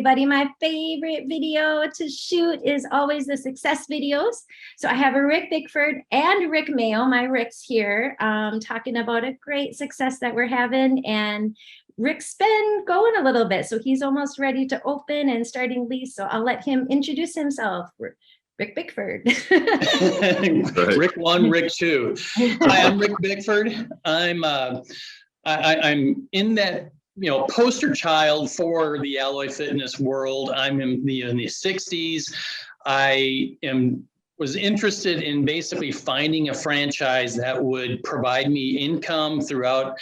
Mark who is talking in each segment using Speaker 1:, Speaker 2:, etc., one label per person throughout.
Speaker 1: everybody. My favorite video to shoot is always the success videos. So I have a Rick Bickford and Rick Mayo, my Ricks here, talking about a great success that we're having. And Rick's been going a little bit, so he's almost ready to open and starting lease. So I'll let him introduce himself. Rick Bickford.
Speaker 2: Rick 1, Rick 2. Hi, I'm Rick Bickford. I'm in that poster child for the Alloy Fitness world. I'm in the 60s. I was interested in basically finding a franchise that would provide me income throughout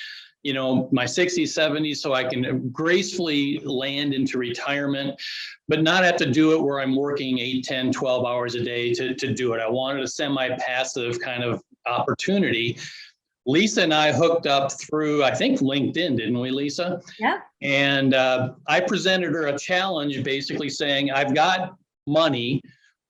Speaker 2: my 60s, 70s, so I can gracefully land into retirement, but not have to do it where I'm working 8, 10, 12 hours a day to do it. I wanted a semi-passive kind of opportunity. Lisa and I hooked up through, I think, LinkedIn, didn't we, Lisa?
Speaker 1: Yeah.
Speaker 2: And I presented her a challenge, basically saying, I've got money.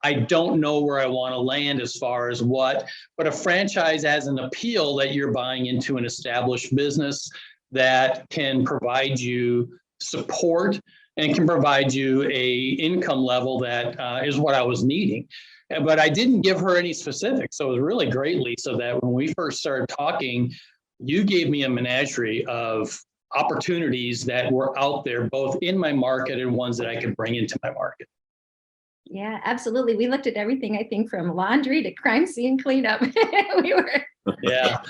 Speaker 2: I don't know where I want to land as far as what, but a franchise has an appeal that you're buying into an established business that can provide you support and can provide you a income level that is what I was needing. But I didn't give her any specifics. So it was really great, Lisa, that when we first started talking, you gave me a menagerie of opportunities that were out there, both in my market and ones that I could bring into my market.
Speaker 1: Yeah, absolutely. We looked at everything, I think, from laundry to crime scene cleanup. we were looking at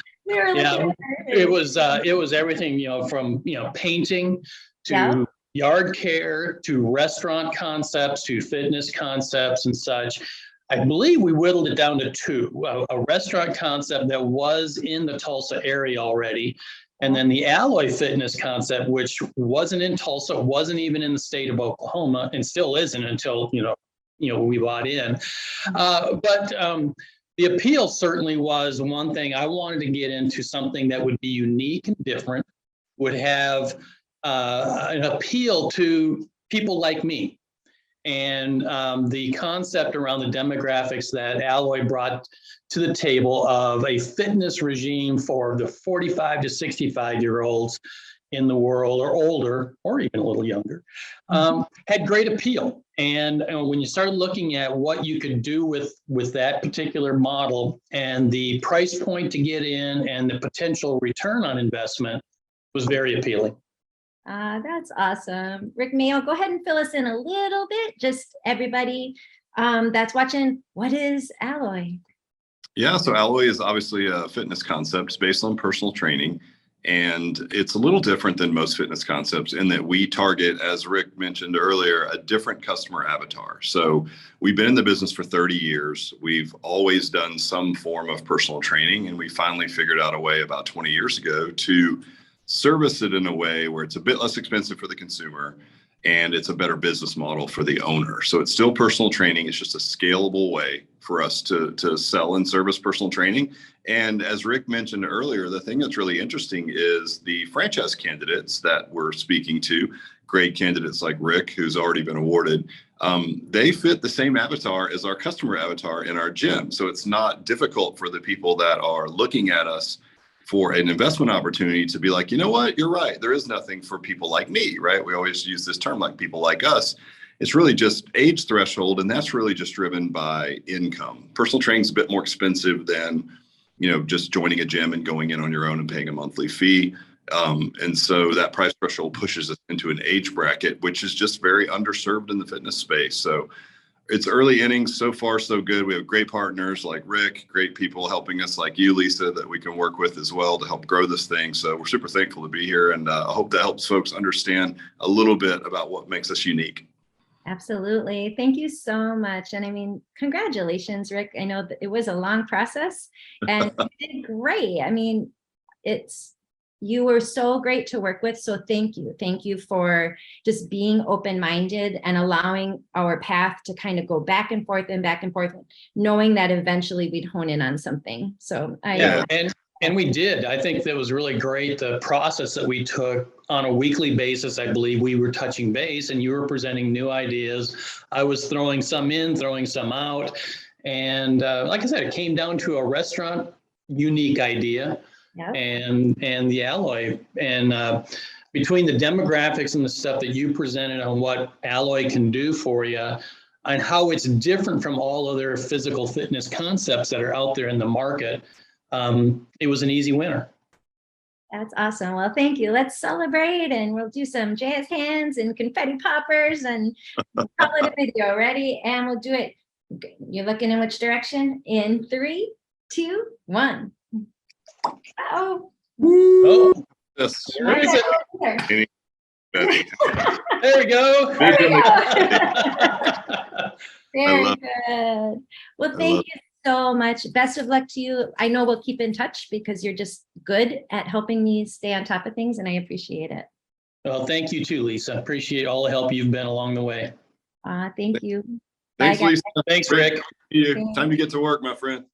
Speaker 2: it was everything, from painting to yard care to restaurant concepts to fitness concepts and such. I believe we whittled it down to 2, a restaurant concept that was in the Tulsa area already, and then the Alloy Fitness concept, which wasn't in Tulsa, wasn't even in the state of Oklahoma, and still isn't until, we bought in. But the appeal certainly was one thing. I wanted to get into something that would be unique and different, would have an appeal to people like me. And the concept around the demographics that Alloy brought to the table of a fitness regime for the 45 to 65-year-olds in the world, or older, or even a little younger, had great appeal. And when you started looking at what you could do with that particular model and the price point to get in and the potential return on investment was very appealing.
Speaker 1: That's awesome. Rick Mayo, go ahead and fill us in a little bit, just everybody that's watching. What is Alloy?
Speaker 3: Yeah, so Alloy is obviously a fitness concept. It's based on personal training. And it's a little different than most fitness concepts in that we target, as Rick mentioned earlier, a different customer avatar. So we've been in the business for 30 years. We've always done some form of personal training, and we finally figured out a way about 20 years ago to service it in a way where it's a bit less expensive for the consumer and it's a better business model for the owner. So it's still personal training. It's just a scalable way for us to sell and service personal training. And as Rick mentioned earlier, the thing that's really interesting is the franchise candidates that we're speaking to, great candidates like Rick, who's already been awarded, they fit the same avatar as our customer avatar in our gym. So it's not difficult for the people that are looking at us for an investment opportunity to be like, you know what, you're right. There is nothing for people like me, right? We always use this term, like people like us. It's really just age threshold, and that's really just driven by income. Personal training is a bit more expensive than, just joining a gym and going in on your own and paying a monthly fee. And so that price threshold pushes us into an age bracket, which is just very underserved in the fitness space. So it's early innings. So far, so good. We have great partners like Rick, great people helping us like you, Lisa, that we can work with as well to help grow this thing. So we're super thankful to be here. And I hope that helps folks understand a little bit about what makes us unique.
Speaker 1: Absolutely. Thank you so much. And I mean, congratulations, Rick. I know that it was a long process and you did great. I mean, you were so great to work with. So thank you. Thank you for just being open-minded and allowing our path to kind of go back and forth, knowing that eventually we'd hone in on something. So
Speaker 2: And we did. I think that was really great. The process that we took on a weekly basis, I believe we were touching base and you were presenting new ideas. I was throwing some in, throwing some out. And like I said, it came down to a restaurant unique idea and the Alloy. And between the demographics and the stuff that you presented on what Alloy can do for you and how it's different from all other physical fitness concepts that are out there in the market, it was an easy winner.
Speaker 1: That's awesome. Well, thank you. Let's celebrate, and we'll do some jazz hands and confetti poppers and call it a video. Ready? And we'll do it. You're looking in which direction? In 3, 2, 1. Oh.
Speaker 2: Oh,
Speaker 3: Yes.
Speaker 2: where is it?
Speaker 1: There.
Speaker 2: There we go.
Speaker 1: There we go.
Speaker 3: I
Speaker 1: Very
Speaker 3: love
Speaker 1: good. Well, thank you so much. Best of luck to you. I know we'll keep in touch because you're just good at helping me stay on top of things, and I appreciate it.
Speaker 2: Well, thank you too, Lisa. Appreciate all the help you've been along the way.
Speaker 1: Thank you.
Speaker 3: Thanks,
Speaker 1: Bye, guys.
Speaker 3: Lisa.
Speaker 2: Thanks, Rick.
Speaker 3: Time to get to work, my friend.